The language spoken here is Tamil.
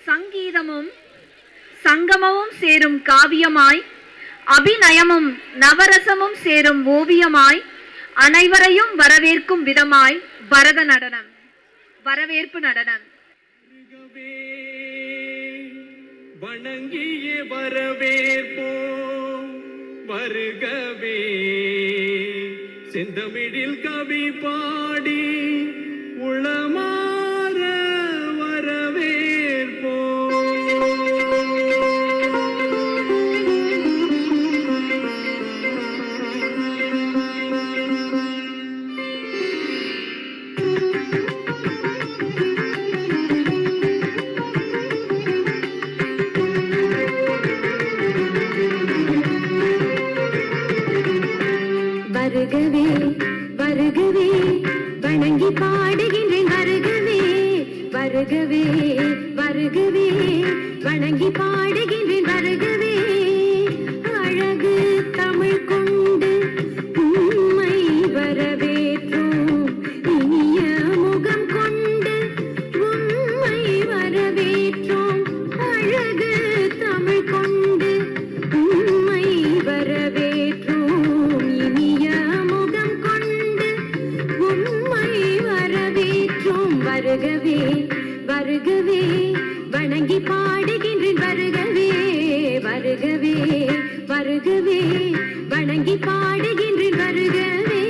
சங்கீதமும் சங்கமமும் சேரும் காவியமாய், அபிநயமும் நவரசமும் சேரும் ஓவியமாய், அனைவரையும் வரவேற்கும் விதமாய் பரத நடனம், வரவேற்பு நடனம். வணங்கிய வரவேற்போம் வருகவே, செந்தமிழில் கவி பாடி உளமாற வரவேற்போம். வருகவே வருகவே வணங்கி பாடுகின்றேன், வருகவே வருகவே வருகவே வணங்கி பாடுகின்றேன், வருகவே. அழகு தமிழ் கொண்டு உம்மை வரவேற்றோம், இனிய முகம் கொண்டு உம்மை வரவேற்றோம். அழகு தமிழ் கொண்டு உம்மை வரவேற்றோம், இனிய முகம் கொண்டு உம்மை வரவேற்றோம். வருகவே வருகவே வணங்கி பாடுகின்றேன், வருகவே வருகவே வருகவே வணங்கி பாடுகின்றேன், வருகவே.